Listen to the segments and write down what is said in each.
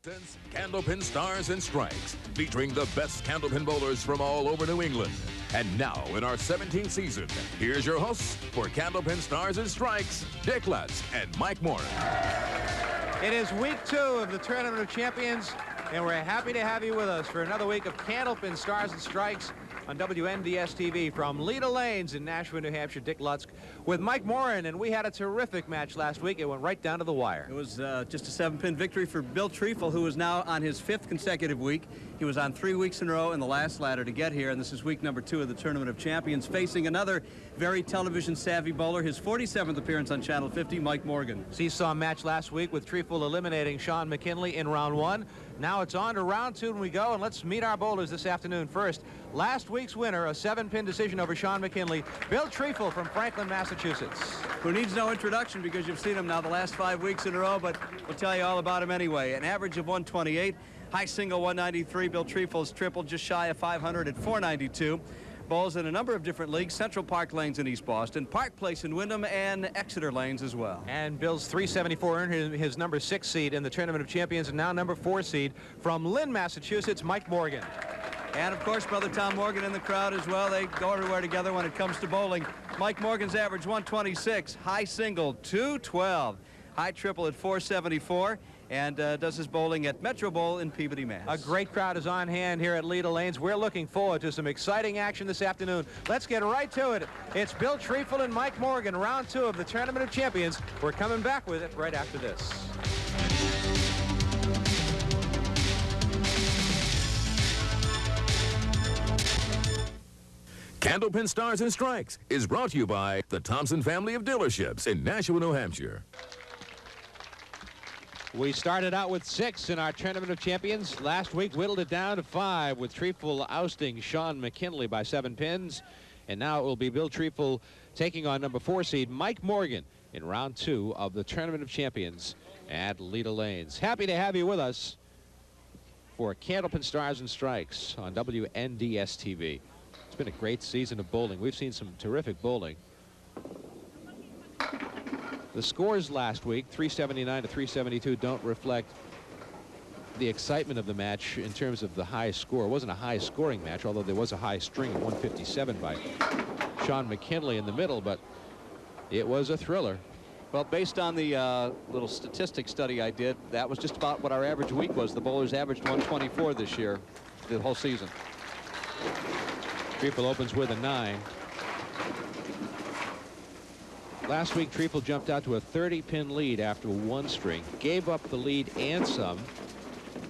Since Candlepin Stars and Strikes, featuring the best candlepin bowlers from all over New England. And now, in our 17th season, here's your hosts for Candlepin Stars and Strikes, Dick Lutz and Mike Moore. It is week 2 of the Tournament of Champions, and we're happy to have you with us for another week of Candlepin Stars and Strikes on WNDS-TV from Leda Lanes in Nashua, New Hampshire. Dick Lutz with Mike Morin, and we had a terrific match last week. It went right down to the wire. It was just a 7-pin victory for Bill Treeful, who is now on his 5th consecutive week. He was on 3 weeks in a row in the last ladder to get here, and this is week number 2 of the Tournament of Champions, facing another very television-savvy bowler, his 47th appearance on Channel 50, Mike Morgan. Seesaw match last week with Treeful eliminating Shawn McKinley in round 1. Now it's on to round 2 and we go, and let's meet our bowlers this afternoon. First, last week's winner, a 7-pin decision over Shawn McKinley, Bill Treeful from Franklin, Massachusetts. Who needs no introduction because you've seen him now the last 5 weeks in a row, but we'll tell you all about him anyway. An average of 128, high single 193. Bill Treeful's triple just shy of 500 at 492. Bowls in a number of different leagues, Central Park Lanes in East Boston, Park Place in Wyndham, and Exeter Lanes as well. And Bill's 374 earned his number 6 seed in the Tournament of Champions, and now number 4 seed from Lynn, Massachusetts, Mike Morgan. And, of course, Brother Tom Morgan in the crowd as well. They go everywhere together when it comes to bowling. Mike Morgan's average 126, high single 212, high triple at 474, and does his bowling at Metro Bowl in Peabody, Mass. A great crowd is on hand here at Leda Lanes. We're looking forward to some exciting action this afternoon. Let's get right to it. It's Bill Treeful and Mike Morgan, round 2 of the Tournament of Champions. We're coming back with it right after this. Candlepin Stars and Strikes is brought to you by the Thompson family of dealerships in Nashua, New Hampshire. We started out with 6 in our Tournament of Champions. Last week whittled it down to 5 with Treeful ousting Shawn McKinley by 7 pins. And now it will be Bill Treeful taking on number 4 seed Mike Morgan in round 2 of the Tournament of Champions at Leda Lanes. Happy to have you with us for Candlepin Stars and Strikes on WNDS-TV. It's been a great season of bowling. We've seen some terrific bowling. The scores last week, 379 to 372, don't reflect the excitement of the match in terms of the high score. It wasn't a high-scoring match, although there was a high string of 157 by Shawn McKinley in the middle, but it was a thriller. Well, based on the little statistics study I did, that was just about what our average week was. The bowlers averaged 124 this year, the whole season. Treeful opens with a 9. Last week, Treeful jumped out to a 30-pin lead after 1 string, gave up the lead and some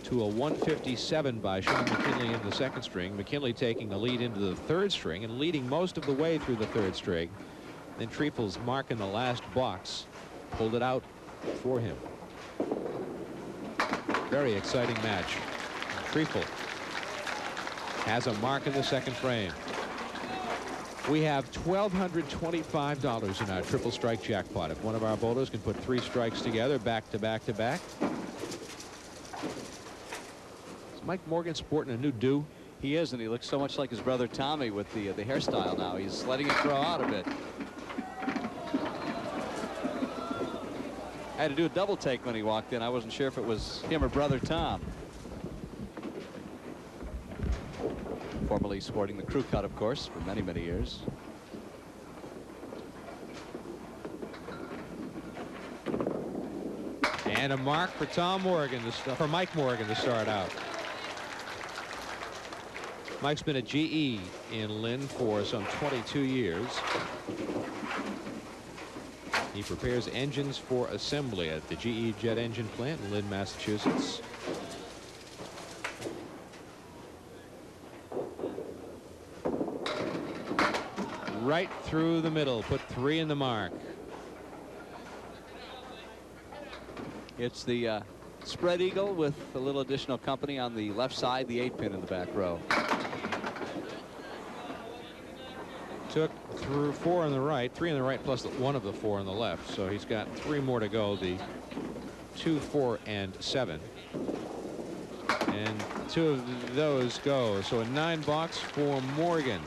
to a 157 by Shawn McKinley in the 2nd string. McKinley taking the lead into the 3rd string and leading most of the way through the 3rd string. Then Treeful's mark in the last box pulled it out for him. Very exciting match. Treeful has a mark in the 2nd frame. We have $1,225 in our triple strike jackpot. If one of our bowlers can put 3 strikes together back to back to back. Is Mike Morgan sporting a new do? He is, and he looks so much like his brother Tommy with the hairstyle now. He's letting it grow out a bit. I had to do a double take when he walked in. I wasn't sure if it was him or brother Tom. Formerly sporting the crew cut, of course, for many, many years. And a mark for for Mike Morgan to start out. Mike's been a GE in Lynn for some 22 years. He prepares engines for assembly at the GE jet engine plant in Lynn, Massachusetts. Right through the middle, put 3 in the mark. It's the spread eagle with a little additional company on the left side, the 8-pin in the back row. Took through 4 on the right, 3 on the right plus 1 of the 4 on the left. So he's got 3 more to go, the 2, 4, and 7. And 2 of those go. So a 9 box for Morgan.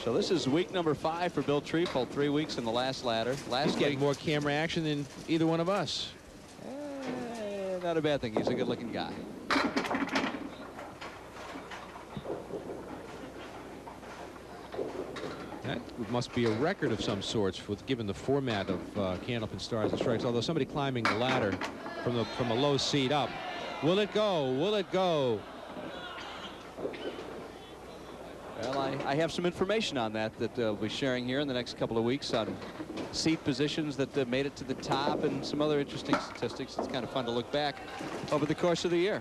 So this is week number 5 for Bill Treeful. 3 weeks in the last ladder. He's getting more camera action than either one of us. Not a bad thing. He's a good-looking guy. That must be a record of some sorts, given the format of Candlepin Stars and Strikes. Although somebody climbing the ladder from a low seat up. Will it go? Will it go? Well, I have some information on that we'll be sharing here in the next couple of weeks on seat positions that made it to the top and some other interesting statistics. It's kind of fun to look back over the course of the year.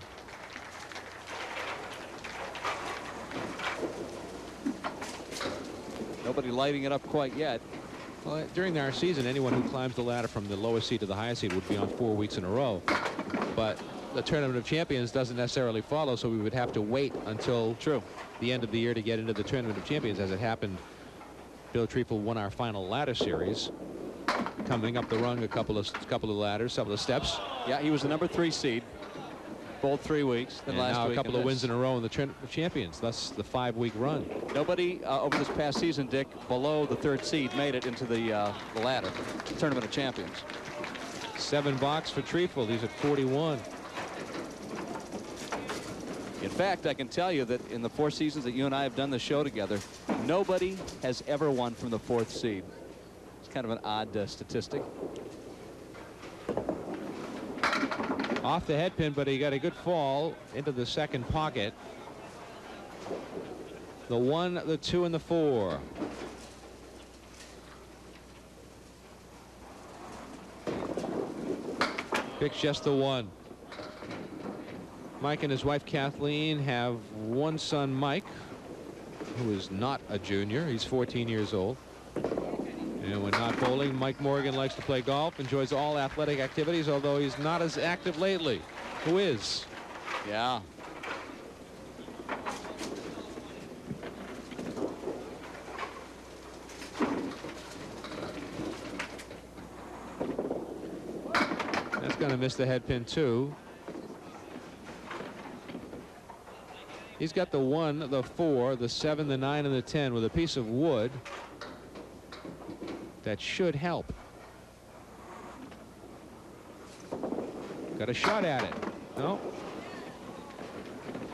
Nobody lighting it up quite yet. Well, during our season, anyone who climbs the ladder from the lowest seat to the highest seat would be on 4 weeks in a row. But the Tournament of Champions doesn't necessarily follow, so we would have to wait until the end of the year to get into the Tournament of Champions. As it happened, Bill Treeful won our final ladder series, coming up the rung a couple of ladders, some of the steps. Yeah, he was the number 3 seed. Bowled 3 weeks. And now a couple of wins in a row in the Tournament of Champions. Thus the 5-week run. Nobody over this past season, Dick, below the 3rd seed made it into the ladder, Tournament of Champions. $7 for Treeful. He's at 41. In fact, I can tell you that in the 4 seasons that you and I have done the show together, nobody has ever won from the 4th seed. It's kind of an odd statistic. Off the headpin, but he got a good fall into the second pocket. The 1, the 2, and the 4. Picks just the 1. Mike and his wife Kathleen have one son, Mike, who is not a junior. He's 14 years old. And when not bowling, Mike Morgan likes to play golf, enjoys all athletic activities, although he's not as active lately. Who is? Yeah. That's going to miss the headpin, too. He's got the 1, the 4, the 7, the 9, and the 10 with a piece of wood. That should help. Got a shot at it. No.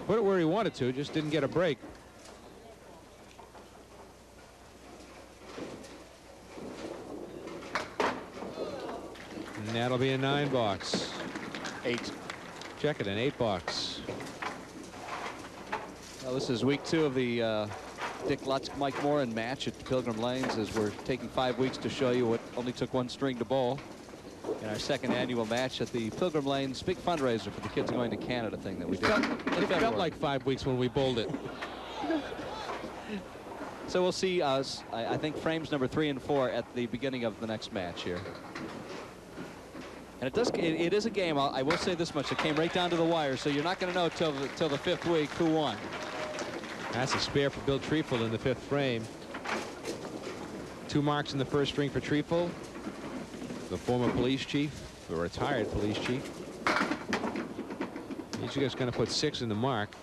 Put it where he wanted to, just didn't get a break. And that'll be a $9. 8. Check it, an $8. Well, this is week 2 of the Dick Lutz, Mike Moran match at Pilgrim Lanes, as we're taking 5 weeks to show you what only took 1 string to bowl in our 2nd annual match at the Pilgrim Lanes big fundraiser for the kids going to Canada thing that we did. It felt like 5 weeks when we bowled it. So we'll see us, I think, frames number 3 and 4 at the beginning of the next match here. And it is a game. I will say this much: it came right down to the wire, so you're not going to know till the 5th week who won. That's a spare for Bill Treeful in the 5th frame. 2 marks in the 1st string for Treeful, the former police chief, the retired police chief. He's just going to put 6 in the mark.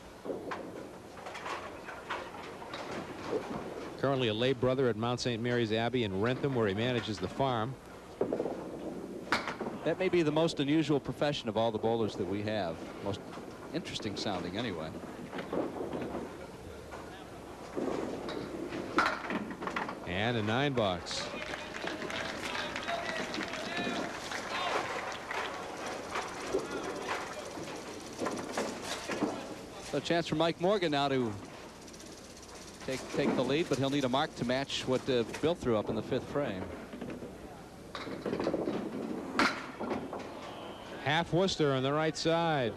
Currently a lay brother at Mount St. Mary's Abbey in Rentham, where he manages the farm. That may be the most unusual profession of all the bowlers that we have. Most interesting sounding, anyway. And a $9. So a chance for Mike Morgan now to take the lead, but he'll need a mark to match what Bill threw up in the 5th frame. Half Worcester on the right side.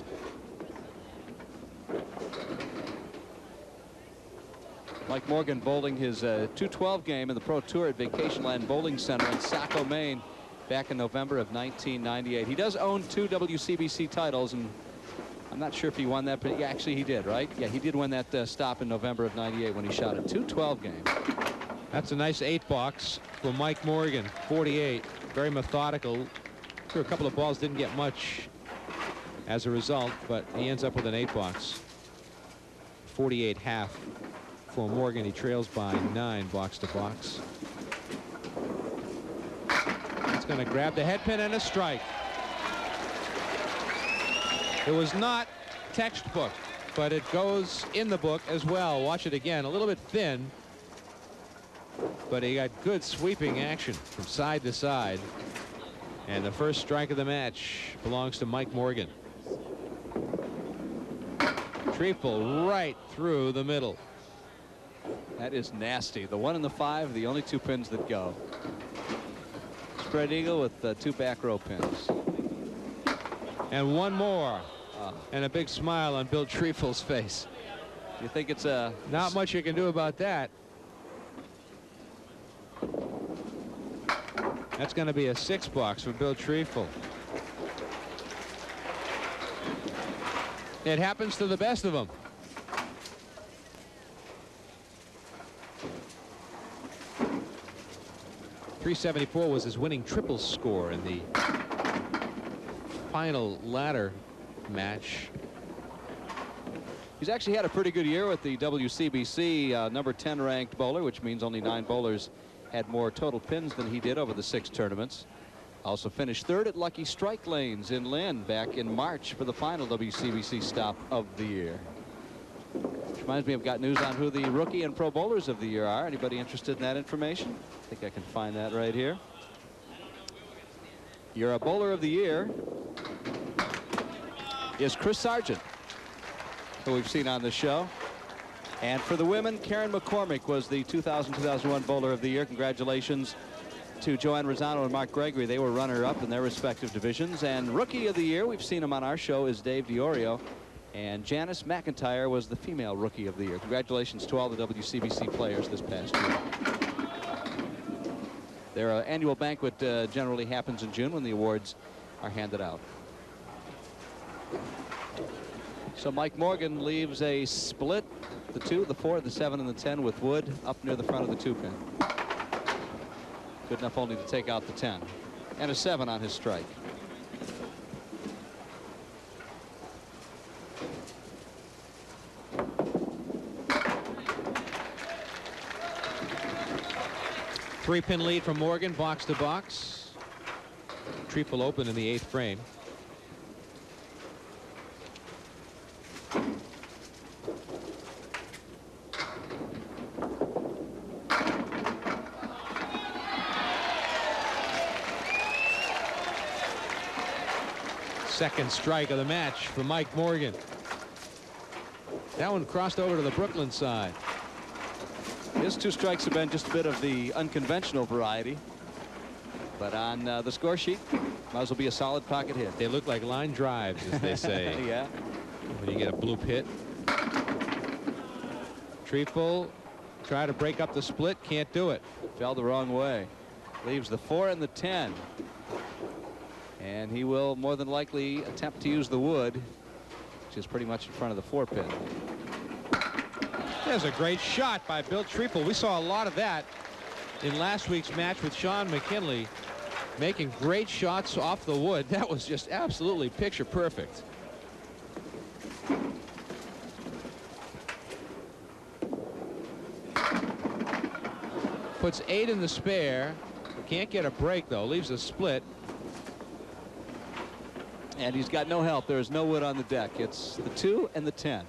Mike Morgan bowling his 212 game in the Pro Tour at Vacation Land Bowling Center in Saco, Maine, back in November of 1998. He does own 2 WCBC titles, and I'm not sure if he won that, but yeah, actually he did, right? Yeah, he did win that stop in November of '98 when he shot a 212 game. That's a nice $8 for Mike Morgan, 48. Very methodical. Threw a couple of balls, didn't get much as a result, but he ends up with an $8. 48 half for Morgan. He trails by 9 box to box. It's going to grab the head pin and a strike. It was not textbook, but it goes in the book as well. Watch it again. A little bit thin, but he got good sweeping action from side to side. And the first strike of the match belongs to Mike Morgan. Treeful right through the middle. That is nasty. The 1 and the 5, the only 2 pins that go. Spread eagle with 2 back row pins. And one more. And a big smile on Bill Treeful's face. You think it's a... Not much you can do about that. That's going to be a 6 box for Bill Treeful. It happens to the best of them. .374 was his winning triple score in the final ladder match. He's actually had a pretty good year with the WCBC number 10 ranked bowler, which means only 9 bowlers had more total pins than he did over the 6 tournaments. Also finished 3rd at Lucky Strike Lanes in Lynn back in March for the final WCBC stop of the year. Which reminds me, I've got news on who the rookie and pro bowlers of the year are. Anybody interested in that information? I think I can find that right here. Your bowler of the year is Chris Sargent, who we've seen on the show. And for the women, Karen McCormick was the 2000-2001 bowler of the year. Congratulations to Joanne Rosano and Mark Gregory. They were runner-up in their respective divisions. And rookie of the year, we've seen him on our show, is Dave DiOrio. And Janice McIntyre was the female rookie of the year. Congratulations to all the WCBC players this past year. Their annual banquet generally happens in June when the awards are handed out. So Mike Morgan leaves a split, the 2, the 4, the 7, and the 10 with Wood up near the front of the 2 pin. Good enough only to take out the 10. And a 7 on his strike. Three-pin lead from Morgan, box to box. Treeful open in the 8th frame. Second strike of the match for Mike Morgan. That one crossed over to the Brooklyn side. His 2 strikes have been just a bit of the unconventional variety. But on the score sheet, might as well be a solid pocket hit. They look like line drives, as they say. Yeah. When you get a blue pit. Treeful try to break up the split, can't do it. Fell the wrong way. Leaves the 4 and the 10. And he will more than likely attempt to use the wood, which is pretty much in front of the 4 pin. There's a great shot by Bill Treeful. We saw a lot of that in last week's match with Shawn McKinley, making great shots off the wood. That was just absolutely picture perfect. Puts 8 in the spare. Can't get a break, though. Leaves a split. And he's got no help. There is no wood on the deck. It's the 2 and the 10.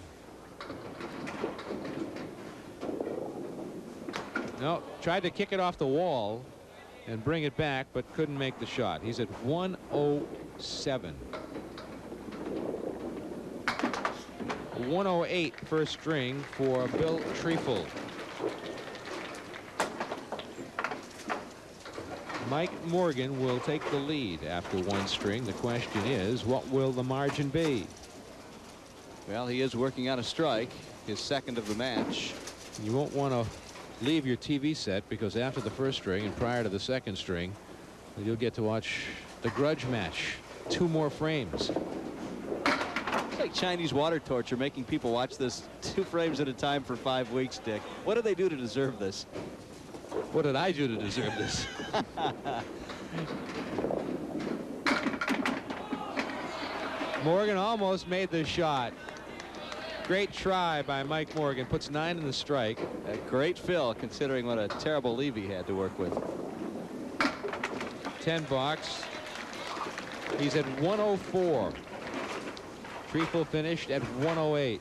No, tried to kick it off the wall and bring it back, but couldn't make the shot. He's at 107. 108 first string for Bill Treeful. Mike Morgan will take the lead after 1 string. The question is, what will the margin be? Well, he is working on a strike, his 2nd of the match. You won't want to leave your TV set, because after the 1st string and prior to the 2nd string, you'll get to watch the Grudge match. 2 more frames. It's like Chinese water torture, making people watch this 2 frames at a time for 5 weeks, Dick. What do they do to deserve this? What did I do to deserve this? Morgan almost made the shot. Great try by Mike Morgan. Puts 9 in the strike. A great fill, considering what a terrible leave he had to work with. 10 box. He's at 104. Treeful finished at 108.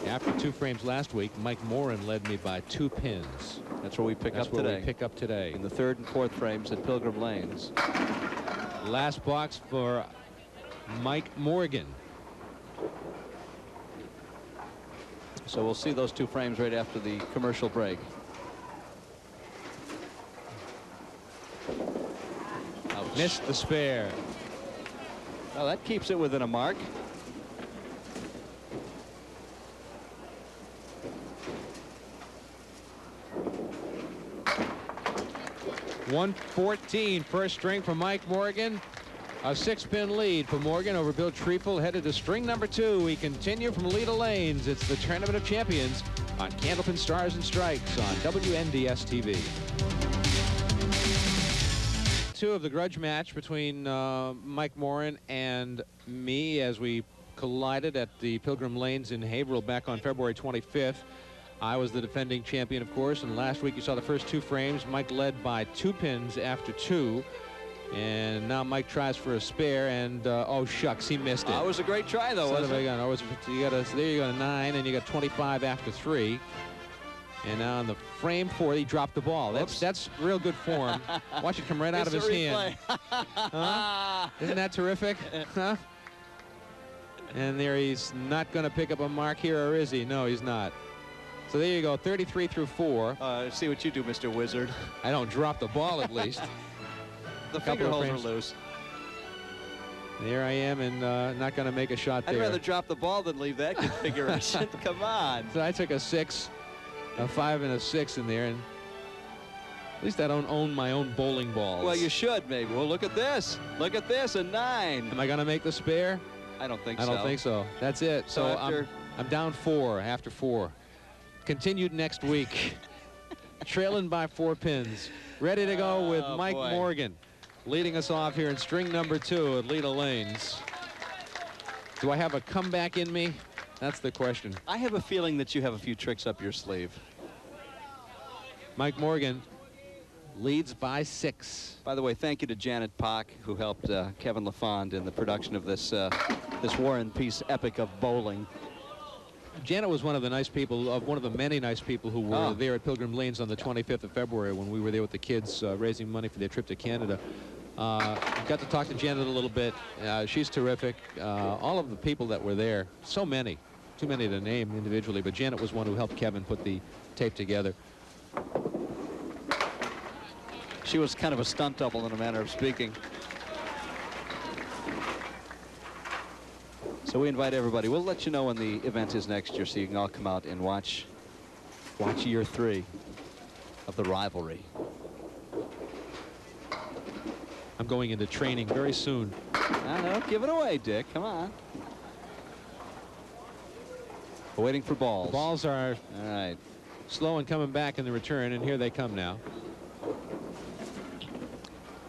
After 2 frames last week, Mike Morin led me by 2 pins. That's where we pick up today. We pick up today. In the 3rd and 4th frames at Pilgrim Lanes. Last box for Mike Morgan. So we'll see those 2 frames right after the commercial break. Ouch. Missed the spare. Well, that keeps it within a mark. .114 first string for Mike Morgan. A 6-pin lead for Morgan over Bill Treeful. Headed to string number 2. We continue from Leda Lanes. It's the Tournament of Champions on Candlepin Stars and Strikes on WNDS TV. 2 of the grudge match between Mike Morin and me as we collided at the Pilgrim Lanes in Haverhill back on February 25th. I was the defending champion, of course, and last week you saw the first 2 frames. Mike led by 2 pins after 2, and now Mike tries for a spare, and oh shucks, he missed it. That was a great try, though, wasn't it? So there you go, a 9, and you got 25 after 3. And now on the frame 4, he dropped the ball. That's real good form. Watch it come right out of his hand. Huh? Isn't that terrific? Huh? And there, he's not going to pick up a mark here, or is he? No, he's not. So there you go, 33 through 4. See what you do, Mr. Wizard. I don't drop the ball, at least. The finger holes are loose. There I am, and not going to make a shot there. I'd rather drop the ball than leave that configuration. Come on. So I took a 6, a 5, and a 6 in there, and at least I don't own my own bowling balls. Well, you should, maybe. Well, look at this. Look at this, a 9. Am I going to make the spare? I don't think so. I don't think so. That's it. So after I'm down 4 after 4. Continued next week. Trailing by 4 pins. Ready to go with Mike Morgan leading us off here in string number 2 at Leda Lanes. Do I have a comeback in me? That's the question. I have a feeling that you have a few tricks up your sleeve. Mike Morgan leads by 6. By the way, thank you to Janet Pock, who helped Kevin LaFond in the production of this this War and Peace epic of bowling. Janet was one of the nice people, one of the many nice people who were there at Pilgrim Lanes on the 25th of February when we were there with the kids raising money for their trip to Canada. Got to talk to Janet a little bit. She's terrific. All of the people that were there, so many, too many to name individually, but Janet was one who helped Kevin put the tape together. She was kind of a stunt double in a manner of speaking. So we invite everybody. We'll let you know when the event is next year so you can all come out and watch year 3 of the rivalry. I'm going into training very soon. I know. Give it away, Dick. Come on. We're waiting for balls. The balls are all right. Slow in coming back in the return, and here they come now.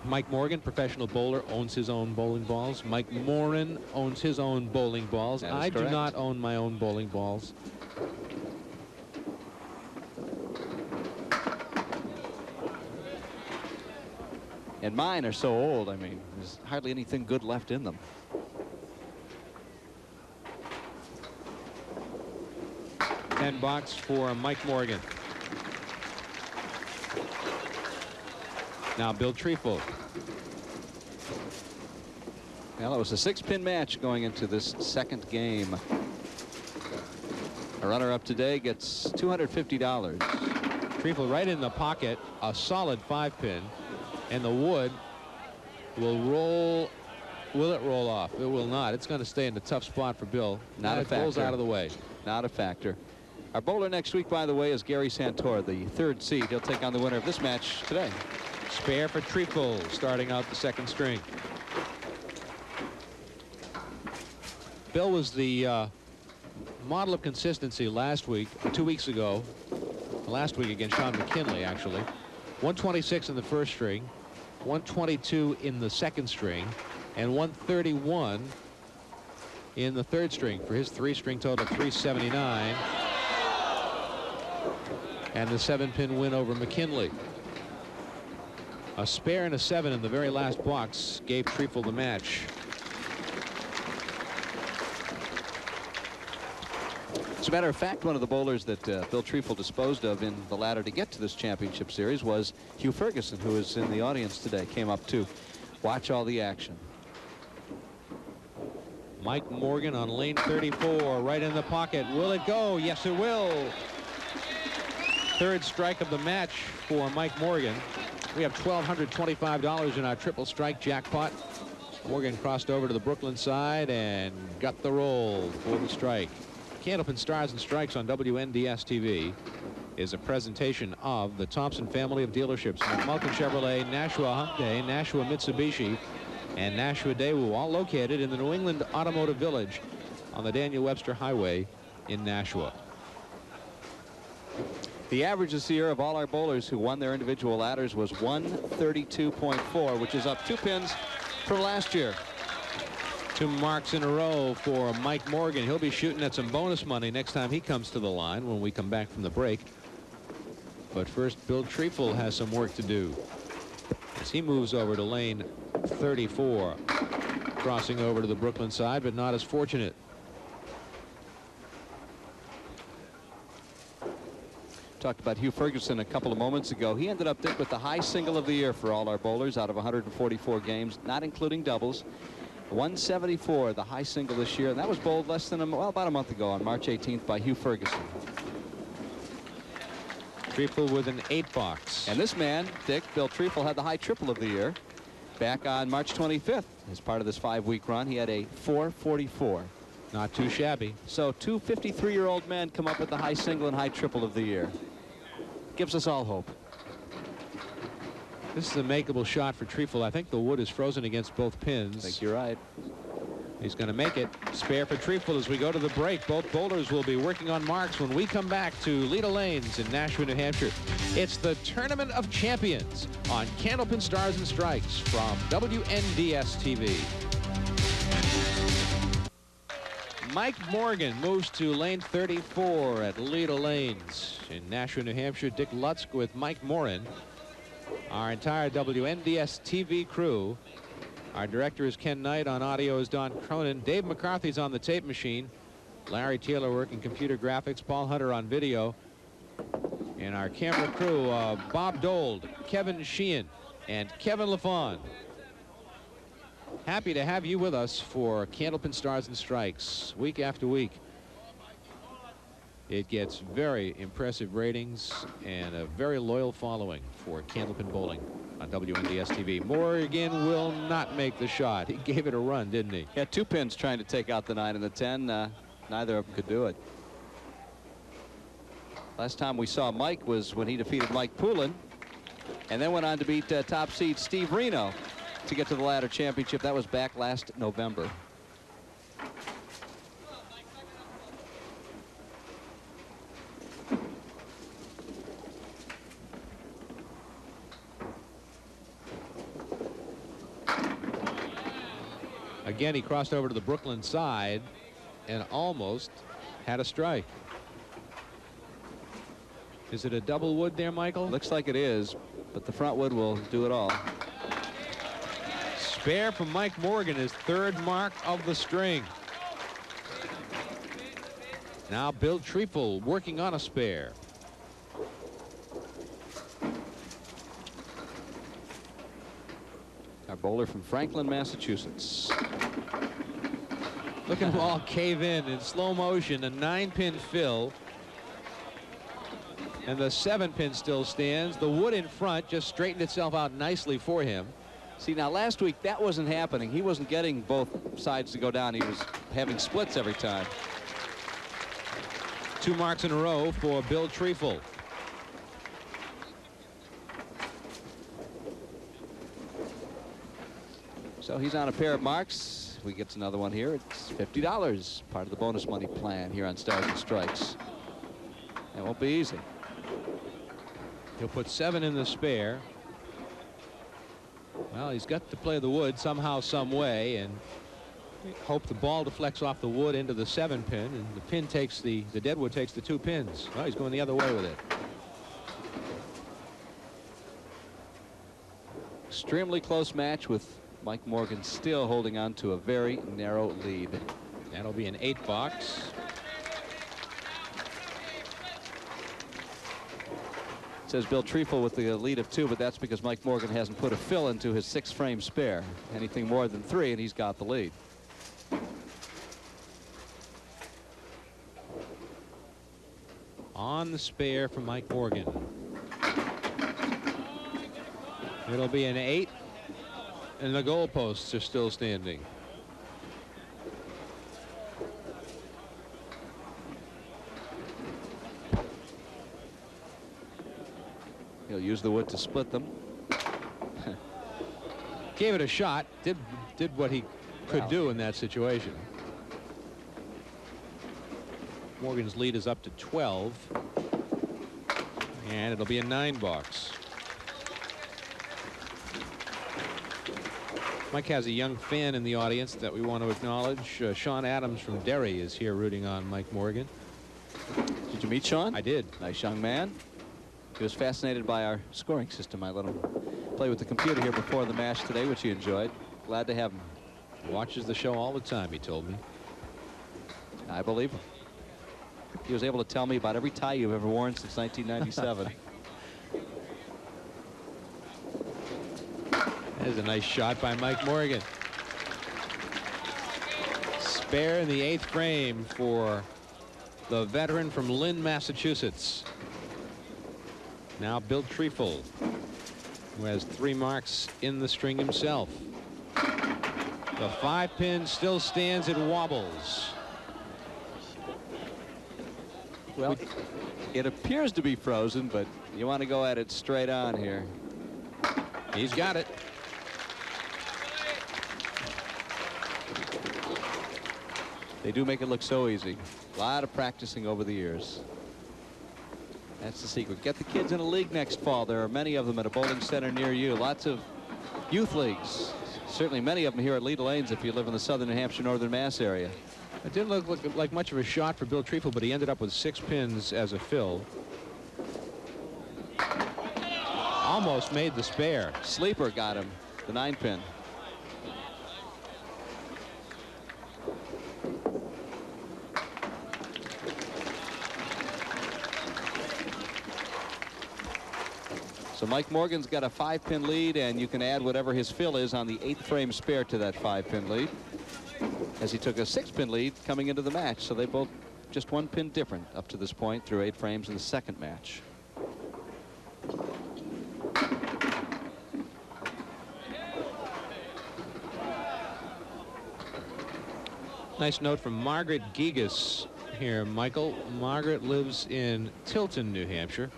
Mike Morgan, professional bowler, owns his own bowling balls. Mike Morin owns his own bowling balls. I do not own my own bowling balls. And mine are so old, I mean, there's hardly anything good left in them. $10 box for Mike Morgan. Now Bill Treeful. Well, it was a 6-pin match going into this second game. A runner-up today gets $250. Treeful right in the pocket, a solid 5-pin, and the wood will roll. Will it roll off? It will not. It's going to stay in the tough spot for Bill. Not a factor. It rolls out of the way. Not a factor. Our bowler next week, by the way, is Gary Santor, the 3rd seed. He'll take on the winner of this match today. Spare for Treeful, starting out the 2nd string. Bill was the model of consistency last week, 2 weeks ago. Last week against Shawn McKinley, actually. 126 in the 1st string, 122 in the 2nd string, and 131 in the third string for his three-string total of 379. And the 7-pin win over McKinley. A spare and a 7 in the very last box gave Treeful the match. As a matter of fact, one of the bowlers that Bill Treeful disposed of in the ladder to get to this championship series was Hugh Ferguson, who is in the audience today. Came up to watch all the action. Mike Morgan on lane 34, right in the pocket. Will it go? Yes, it will. Third strike of the match for Mike Morgan. We have $1,225 in our triple strike jackpot. Morgan crossed over to the Brooklyn side and got the roll for the strike. Candlepin Stars and Strikes on WNDS TV is a presentation of the Thompson family of dealerships, McMulkin Chevrolet, Nashua Hyundai, Nashua Mitsubishi, and Nashua Daewoo, all located in the New England Automotive Village on the Daniel Webster Highway in Nashua. The average this year of all our bowlers who won their individual ladders was 132.4, which is up 2 pins from last year. 2 marks in a row for Mike Morgan. He'll be shooting at some bonus money next time he comes to the line when we come back from the break. But first, Bill Treeful has some work to do as he moves over to lane 34, crossing over to the Brooklyn side, but not as fortunate. Talked about Hugh Ferguson a couple of moments ago. He ended up with the high single of the year for all our bowlers out of 144 games, not including doubles. 174, the high single this year, and that was bowled less than about a month ago on March 18th by Hugh Ferguson. Treeful with an 8 box. And this man, Dick, Bill Treeful, had the high triple of the year back on March 25th. As part of this 5-week run, he had a 444. Not too shabby. So 2 53-year-old men come up with the high single and high triple of the year. Gives us all hope. This is a makeable shot for Treeful. I think the wood is frozen against both pins. I think you're right. He's going to make it. Spare for Treeful as we go to the break. Both bowlers will be working on marks when we come back to Leda Lanes in Nashua, New Hampshire. It's the Tournament of Champions on Candlepin Stars and Strikes from WNDS TV. Mike Morgan moves to lane 34 at Leda Lanes in Nashua, New Hampshire. Dick Lutz with Mike Morin. Our entire WNDS TV crew. Our director is Ken Knight. On audio is Don Cronin. Dave McCarthy's on the tape machine. Larry Taylor working computer graphics. Paul Hunter on video. And our camera crew, Bob Dold, Kevin Sheehan, and Kevin LaFawn. Happy to have you with us for Candlepin Stars and Strikes week after week. It gets very impressive ratings and a very loyal following for Candlepin bowling on WNDS TV. Morgan will not make the shot. He gave it a run, didn't he? He had 2 pins trying to take out the 9 and the 10. Neither of them could do it. Last time we saw Mike was when he defeated Mike Poulin and then went on to beat top seed Steve Reno to get to the ladder championship. That was back last November. Again, he crossed over to the Brooklyn side and almost had a strike. Is it a double wood there, Michael? Looks like it is, but the front wood will do it all. Spare from Mike Morgan, his 3rd mark of the string. Now Bill Treeful working on a spare. Our bowler from Franklin, Massachusetts. Look at them all cave in slow motion. A 9-pin fill. And the 7-pin still stands. The wood in front just straightened itself out nicely for him. See, now last week that wasn't happening. He wasn't getting both sides to go down. He was having splits every time. 2 marks in a row for Bill Treeful. So he's on a pair of marks. We get another one here. It's $50, part of the bonus money plan here on Stars and Strikes. It won't be easy. He'll put 7 in the spare. Well, he's got to play the wood somehow, some way, and hope the ball deflects off the wood into the 7-pin, and the pin takes the deadwood takes the 2 pins. Well, he's going the other way with it. Extremely close match with Mike Morgan still holding on to a very narrow lead. That'll be an 8 box. Says Bill Treeful with the lead of 2, but that's because Mike Morgan hasn't put a fill into his 6-frame spare. Anything more than 3 and he's got the lead. On the spare for Mike Morgan. It'll be an 8, and the goalposts are still standing. He'll use the wood to split them. Gave it a shot. Did what he could do in that situation. Morgan's lead is up to 12, and it'll be a 9 box. Mike has a young fan in the audience that we want to acknowledge. Sean Adams from Derry is here rooting on Mike Morgan. Did you meet Sean? I did. Nice young man. He was fascinated by our scoring system. I let him play with the computer here before the match today, which he enjoyed. Glad to have him. Watches the show all the time, he told me. I believe him. He was able to tell me about every tie you've ever worn since 1997. There's a nice shot by Mike Morgan. Spare in the 8th frame for the veteran from Lynn, Massachusetts. Now Bill Treeful, who has 3 marks in the string himself. The 5-pin still stands. It wobbles. Well, it appears to be frozen, but you want to go at it straight on here. He's got it. They do make it look so easy. A lot of practicing over the years. That's the secret. Get the kids in a league next fall. There are many of them at a bowling center near you. Lots of youth leagues. Certainly many of them here at Leda Lanes if you live in the southern New Hampshire, northern Mass area. It didn't look like much of a shot for Bill Treeful, but he ended up with 6 pins as a fill. Almost made the spare. Sleeper got him, the 9-pin. So Mike Morgan's got a 5-pin lead, and you can add whatever his fill is on the 8th frame spare to that 5-pin lead, as he took a 6-pin lead coming into the match. So they both just 1 pin different up to this point through 8 frames in the second match. Nice note from Margaret Gigas here, Michael. Margaret lives in Tilton, New Hampshire.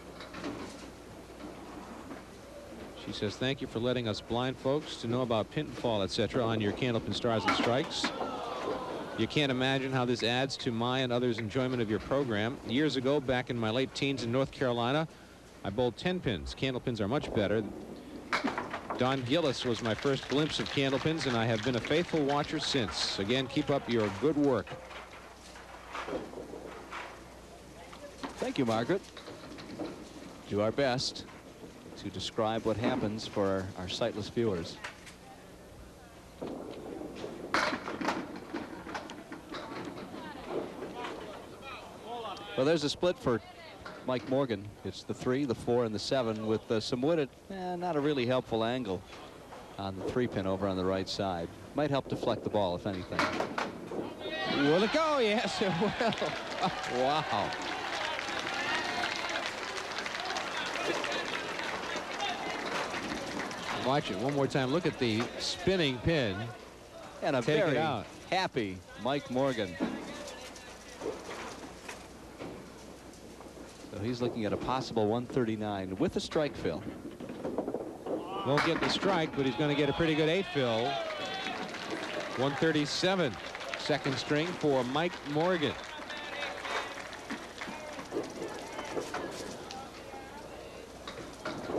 She says, thank you for letting us blind folks to know about pinfall, etc. on your Candlepin Stars and Strikes. You can't imagine how this adds to my and others' enjoyment of your program. Years ago, back in my late teens in North Carolina, I bowled 10 pins. Candlepins are much better. Don Gillis was my first glimpse of candlepins, and I have been a faithful watcher since. Again, keep up your good work. Thank you, Margaret. Do our best to describe what happens for our sightless viewers. Well, there's a split for Mike Morgan. It's the 3, the 4, and the 7 with some wood at not a really helpful angle on the 3-pin over on the right side. Might help deflect the ball, if anything. Will it go? Yes, it will. Wow. Watch it one more time. Look at the spinning pin. And a Take very it out. happy Mike Morgan. So he's looking at a possible 139 with a strike fill. Won't get the strike, but he's going to get a pretty good 8 fill. 137, second string for Mike Morgan.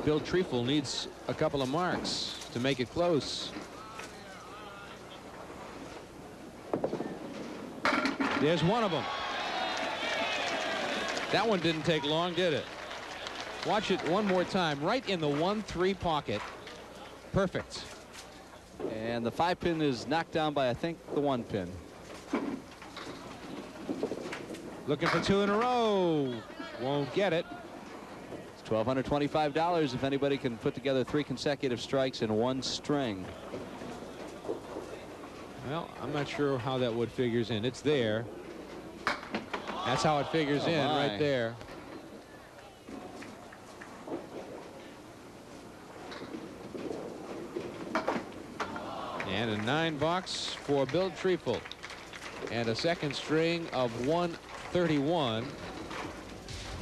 Bill Treeful needs a couple of marks to make it close. There's one of them. That one didn't take long, did it? Watch it one more time. Right in the 1-3 pocket. Perfect. And the 5-pin is knocked down by, I think, the 1-pin. Looking for 2 in a row. Won't get it. It's $1,225 if anybody can put together 3 consecutive strikes in 1 string. Well, I'm not sure how that wood figures in. It's there. That's how it figures in right there. And a $9 for Bill Treeful. And a second string of 131.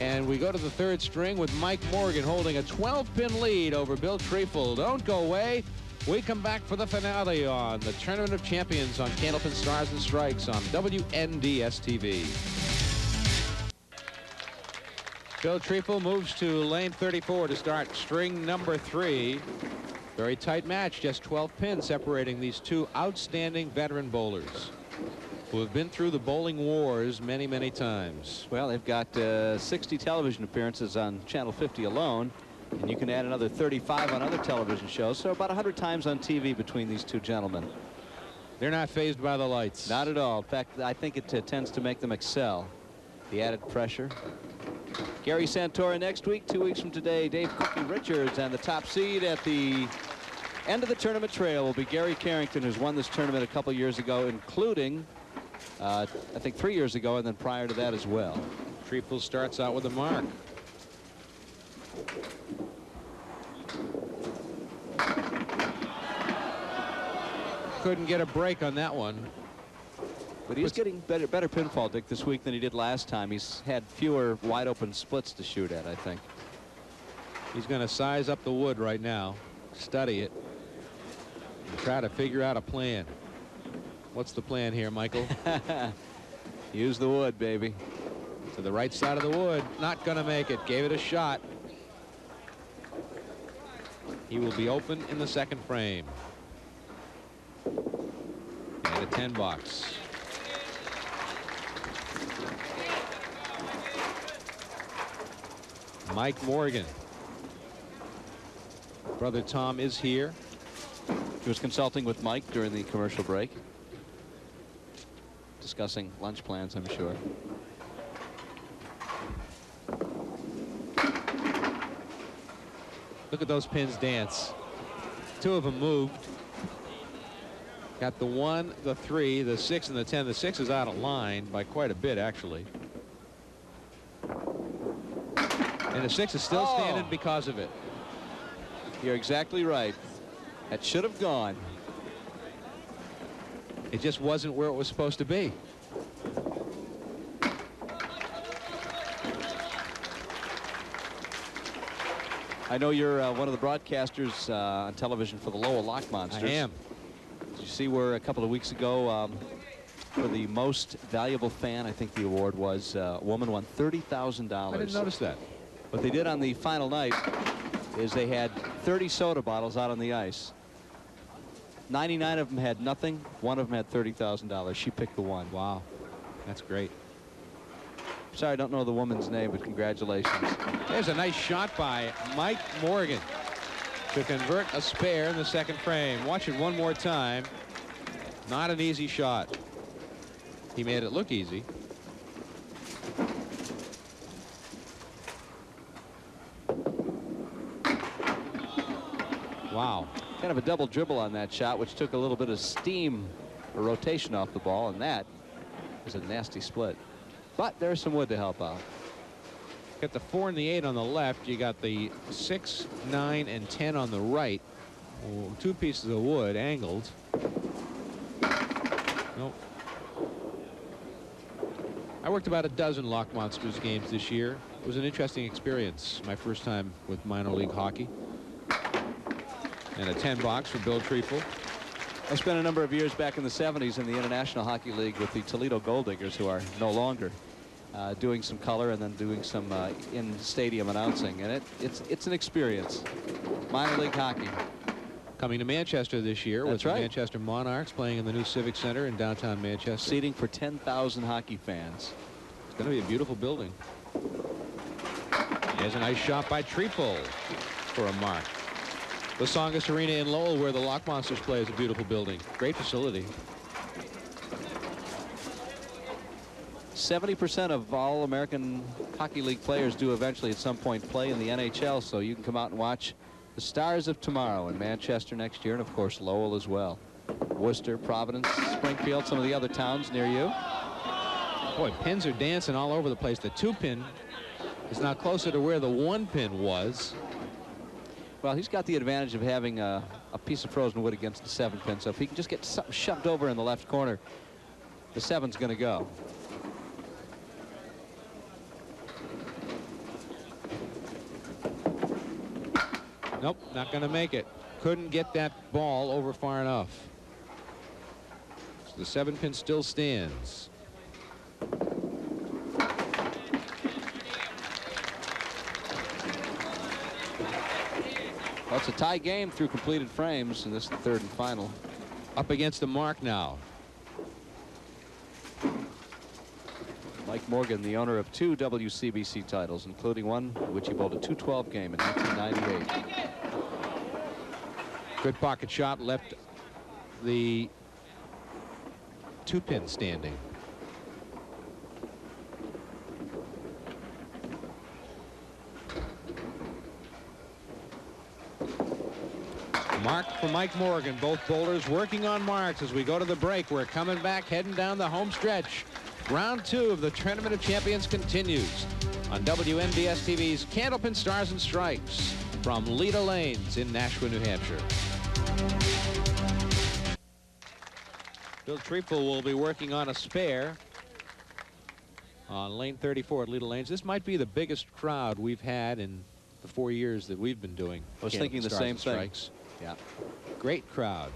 And we go to the 3rd string with Mike Morgan holding a 12-pin lead over Bill Treeful. Don't go away. We come back for the finale on the Tournament of Champions on Candlepin Stars and Strikes on WNDS-TV. Bill Treeful moves to lane 34 to start string number 3. Very tight match, just 12 pins separating these 2 outstanding veteran bowlers who have been through the bowling wars many, many times. Well, they've got 60 television appearances on Channel 50 alone, and you can add another 35 on other television shows, so about 100 times on TV between these 2 gentlemen. They're not fazed by the lights. Not at all. In fact, I think it tends to make them excel. The added pressure. Gary Santora next week. 2 weeks from today, Dave Cookie Richards, and the top seed at the end of the tournament trail will be Gary Carrington, who's won this tournament a couple years ago, including I think 3 years ago, and then prior to that as well. Treeful starts out with a mark. Couldn't get a break on that one. But he's getting better pinfall, Dick, this week than he did last time. He's had fewer wide open splits to shoot at, I think. He's going to size up the wood right now, study it, and try to figure out a plan. What's the plan here, Michael? Use the wood, baby. To the right side of the wood. Not going to make it. Gave it a shot. He will be open in the 2nd frame. And a 10 box. Mike Morgan. Brother Tom is here. He was consulting with Mike during the commercial break, discussing lunch plans, I'm sure. Look at those pins dance. 2 of them moved. Got the 1, the 3, the 6, and the 10. The 6 is out of line by quite a bit, actually. And the 6 is still standing because of it. You're exactly right. That should have gone. It just wasn't where it was supposed to be. I know you're one of the broadcasters on television for the Lowell Lock Monsters. I am. Did you see where a couple of weeks ago for the most valuable fan, I think the award was, a woman won $30,000. I didn't notice that. What they did on the final night is they had 30 soda bottles out on the ice. 99 of them had nothing. 1 of them had $30,000. She picked the 1. Wow. That's great. Sorry, I don't know the woman's name, but congratulations. There's a nice shot by Mike Morgan to convert a spare in the 2nd frame. Watch it one more time. Not an easy shot. He made it look easy. Wow. Kind of a double dribble on that shot, which took a little bit of steam or rotation off the ball, and that is a nasty split. But there's some wood to help out. Got the 4 and the 8 on the left. You got the 6, 9, and 10 on the right. Oh, 2 pieces of wood angled. Nope. I worked about a dozen Lock Monsters games this year. It was an interesting experience. My first time with minor league hockey. And a 10 box for Bill Treeful. I spent a number of years back in the 70s in the International Hockey League with the Toledo Gold Diggers, who are no longer. doing some color and then doing some in-stadium announcing. And it's an experience. Minor league hockey. Coming to Manchester this year with the right. Manchester Monarchs playing in the new Civic Center in downtown Manchester. Seating for 10,000 hockey fans. It's going to be a beautiful building. There's a nice shot by Treeful for a mark. The Songus Arena in Lowell, where the Lock Monsters play, is a beautiful building. Great facility. 70% of all American Hockey League players do eventually at some point play in the NHL, so you can come out and watch the Stars of Tomorrow in Manchester next year, and of course Lowell as well. Worcester, Providence, Springfield, some of the other towns near you. Boy, pins are dancing all over the place. The 2-pin is now closer to where the 1-pin was. Well, he's got the advantage of having a piece of frozen wood against the 7-pin, so if he can just get something shoved over in the left corner, the 7's going to go. Nope, not going to make it. Couldn't get that ball over far enough. So the 7-pin still stands. Well, it's a tie game through completed frames, and this is the third and final. Up against the mark now. Mike Morgan, the owner of 2 WCBC titles, including one which he bowled a .212 game in 1998. Good pocket shot, left the 2-pin standing. Mark for Mike Morgan. Both bowlers working on marks as we go to the break. We're coming back, heading down the home stretch. Round 2 of the Tournament of Champions continues on WNBS TV's Candlepin Stars and Strikes from Leda Lanes in Nashua, New Hampshire. Bill Treeful will be working on a spare on lane 34 at Leda Lanes. This might be the biggest crowd we've had in the 4 years that we've been doing. I was thinking the same thing. Yeah. Great crowd.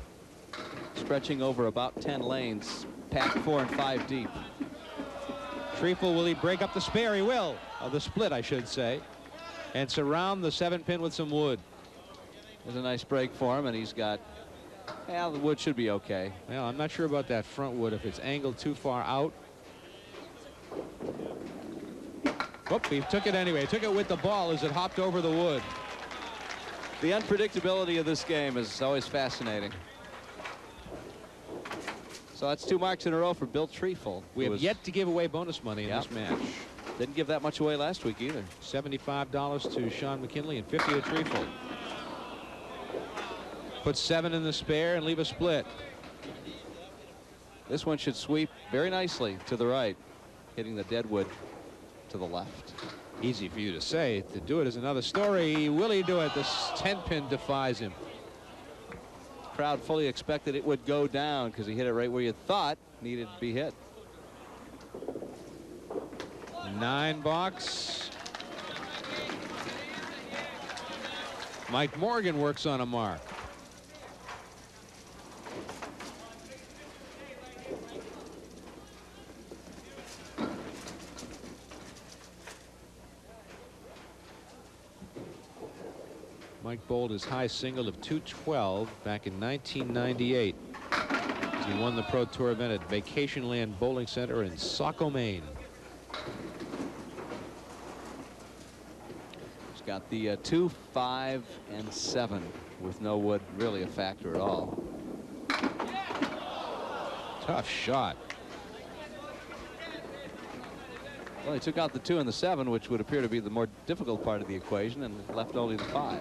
Stretching over about 10 lanes, packed 4 and 5 deep. Treeful, will he break up the spare? He will. The split, I should say. And surround the 7-pin with some wood. There's a nice break for him, and he's got, well, the wood should be okay. Well, I'm not sure about that front wood, if it's angled too far out. Whoop, he took it anyway. He took it with the ball as it hopped over the wood. The unpredictability of this game is always fascinating. So that's 2 marks in a row for Bill Treeful. We have yet to give away bonus money in this match. Didn't give that much away last week either. $75 to Shawn McKinley and 50 to Treeful. Put 7 in the spare and leave a split. This one should sweep very nicely to the right, hitting the deadwood to the left. Easy for you to say. To do it is another story. Will he do it? This 10-pin defies him. Crowd fully expected it would go down because he hit it right where you thought needed to be hit. 9 box. Mike Morgan works on a mark. Mike bowled his high single of 212 back in 1998. He won the Pro Tour event at Vacation Land Bowling Center in Saco, Maine. He's got the 2, 5, and 7 with no wood really a factor at all. Tough shot. Well, he took out the 2 and the 7, which would appear to be the more difficult part of the equation, and left only the 5.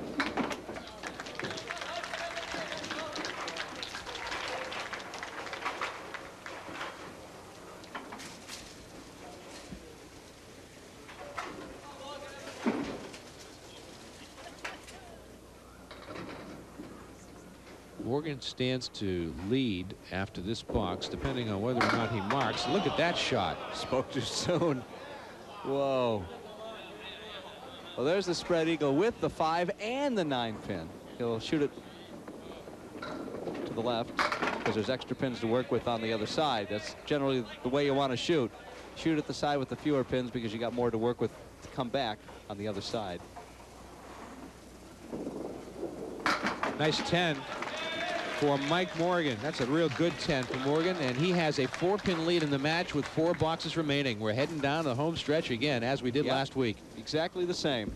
Morgan stands to lead after this box, depending on whether or not he marks. Look at that shot. Spoke too soon. Whoa. Well, there's the spread eagle with the 5 and the 9-pin. He'll shoot it to the left because there's extra pins to work with on the other side. That's generally the way you want to shoot. shoot at the side with the fewer pins because you got more to work with to come back on the other side. Nice 10 for Mike Morgan. That's a real good 10 for Morgan, and he has a 4-pin lead in the match with 4 boxes remaining. We're heading down the home stretch again, as we did last week. Exactly the same.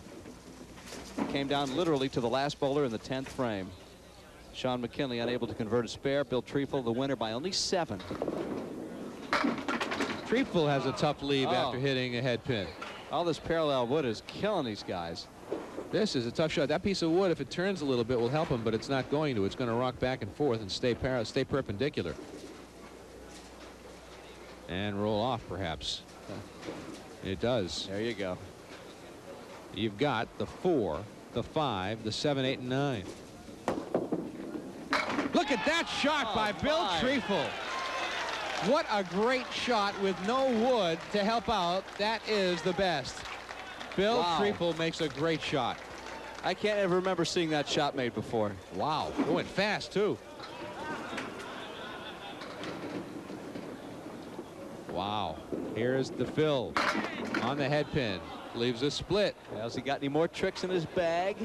Came down literally to the last bowler in the 10th frame. Shawn McKinley unable to convert a spare. Bill Treeful the winner by only 7. Treeful has a tough lead after hitting a head pin. All this parallel wood is killing these guys. This is a tough shot. That piece of wood, if it turns a little bit, will help him, but it's not going to. It's going to rock back and forth and stay perpendicular. And roll off, perhaps. It does. There you go. You've got the 4, the 5, the 7, 8, and 9. Look at that shot by Bill Treeful. What a great shot with no wood to help out. That is the best. Bill Treeful makes a great shot. I can't ever remember seeing that shot made before. Wow. It went fast, too. Wow. Here's the fill on the head pin. Leaves a split. Has he got any more tricks in his bag?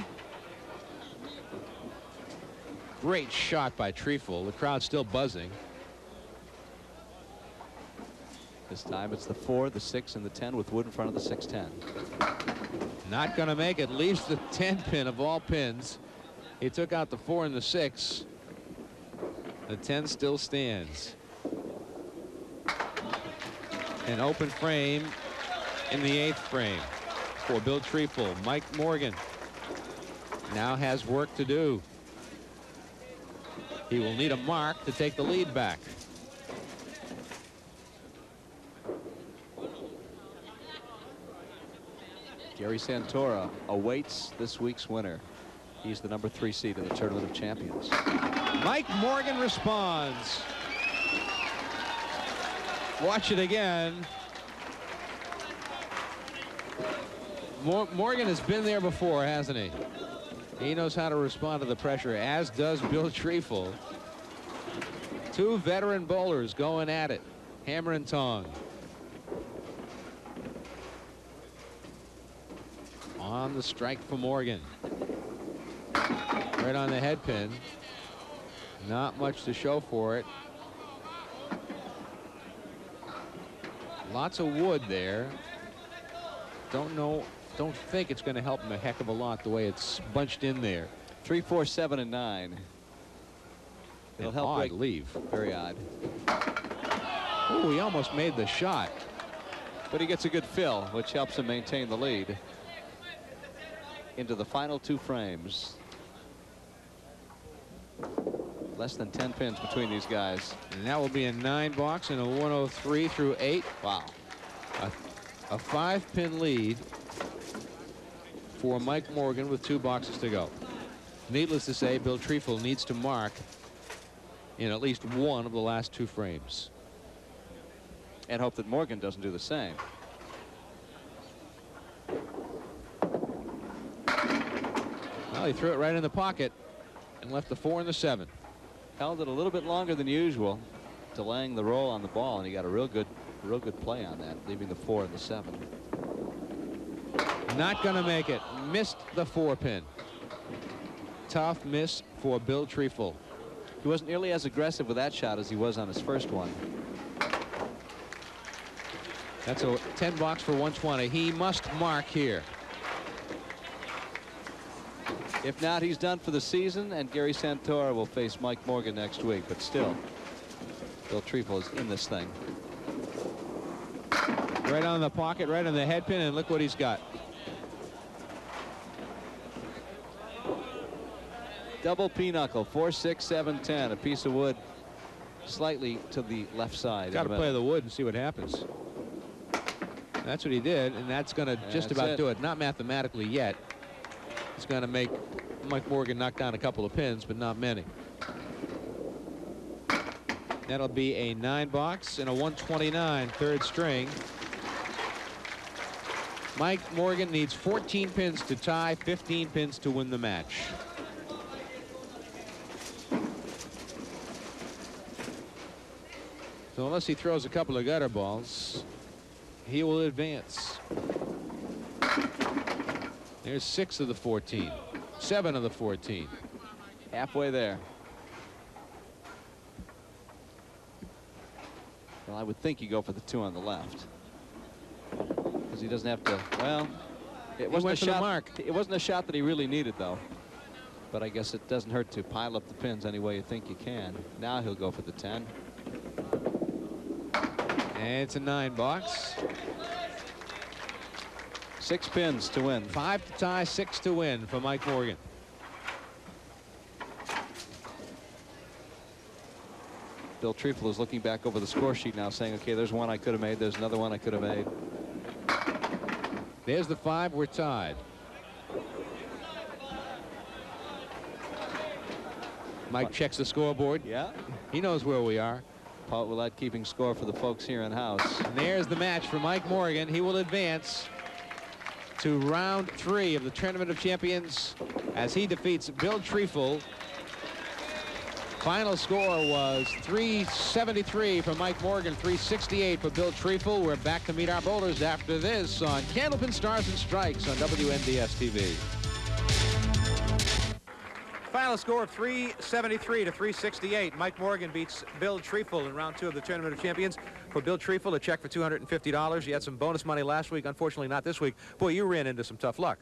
Great shot by Treeful. The crowd's still buzzing. This time it's the 4, the 6, and the 10 with wood in front of the 6-10. Not going to make it. Leaves the 10 pin of all pins. He took out the 4 and the 6. The 10 still stands. An open frame in the 8th frame for Bill Treeful. Mike Morgan now has work to do. He will need a mark to take the lead back. Gary Santora awaits this week's winner. He's the number 3 seed in the Tournament of Champions. Mike Morgan responds. Watch it again. Morgan has been there before, hasn't he? He knows how to respond to the pressure, as does Bill Treeful. 2 veteran bowlers going at it, hammer and tong. On the strike for Morgan. Right on the head pin. Not much to show for it. Lots of wood there. Don't think it's going to help him a heck of a lot the way it's bunched in there. 3, 4, 7, and 9. It'll help odd leave. Very odd. Oh, he almost made the shot. But he gets a good fill, which helps him maintain the lead into the final 2 frames. Less than 10 pins between these guys. And that will be a 9 box and a 103 through 8. Wow. A 5-pin lead for Mike Morgan with 2 boxes to go. Needless to say, Bill Treeful needs to mark in at least one of the last 2 frames. And hope that Morgan doesn't do the same. Well, he threw it right in the pocket and left the 4 and the 7. Held it a little bit longer than usual, delaying the roll on the ball, and he got a real good play on that, leaving the 4 and the 7. Not going to make it. Missed the 4-pin. Tough miss for Bill Treeful. He wasn't nearly as aggressive with that shot as he was on his first one. That's a 10 box for 120. He must mark here. If not, he's done for the season, and Gary Santora will face Mike Morgan next week. But still, Bill Treeful is in this thing. Right on the pocket, right on the head pin, and look what he's got. Double pinochle, 4, 6, 7, 10. A piece of wood slightly to the left side. Got to play the wood and see what happens. That's what he did, and that's going to just about do it. Not mathematically yet. It's going to make Mike Morgan knock down a couple of pins, but not many. That'll be a 9 box and a 129 third string. Mike Morgan needs 14 pins to tie, 15 pins to win the match. So unless he throws a couple of gutter balls, He will advance. There's 6 of the 14. 7 of the 14. Halfway there. Well, I would think you go for the 2 on the left. Because he doesn't have to, well, it wasn't a shot. It wasn't a shot that he really needed, though. But I guess it doesn't hurt to pile up the pins any way you think you can. Now he'll go for the 10. And it's a 9 box. 6 pins to win. 5 to tie, 6 to win for Mike Morgan. Bill Treeful is looking back over the score sheet now, saying, okay, there's one I could have made. There's another one I could have made. There's the 5. We're tied. Mike checks the scoreboard. Yeah. He knows where we are. Paul Willett keeping score for the folks here in house. And there's the match for Mike Morgan. He will advance to round 3 of the Tournament of Champions as he defeats Bill Treeful. Final score was 373 for Mike Morgan, 368 for Bill Treeful. We're back to meet our bowlers after this on Candlepin Stars and Strikes on WNDS TV. Final score of 373 to 368. Mike Morgan beats Bill Treeful in round 2 of the Tournament of Champions. For Bill Treeful, a check for $250. You had some bonus money last week. Unfortunately, not this week. Boy, you ran into some tough luck.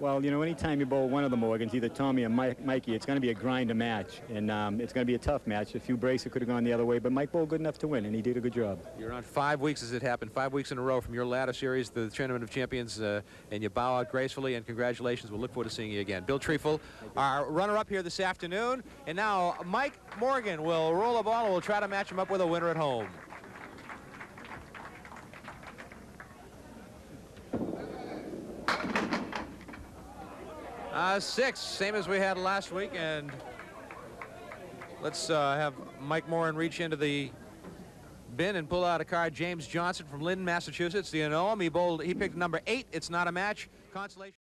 Well, you know, anytime you bowl one of the Morgans, either Tommy or Mikey, it's going to be a grinder match, and it's going to be a tough match. A few breaks, it could have gone the other way, but Mike bowled good enough to win, and he did a good job. You're on 5 weeks as it happened, 5 weeks in a row from your ladder series, the Tournament of Champions, and you bow out gracefully, and congratulations. We'll look forward to seeing you again. Bill Treeful, our runner-up here this afternoon, and now Mike Morgan will roll a ball, and we'll try to match him up with a winner at home. Six, same as we had last week, and let's have Mike Morgan reach into the bin and pull out a card. James Johnson from Linden, Massachusetts. Do you know him? He picked number 8. It's not a match. Consolation.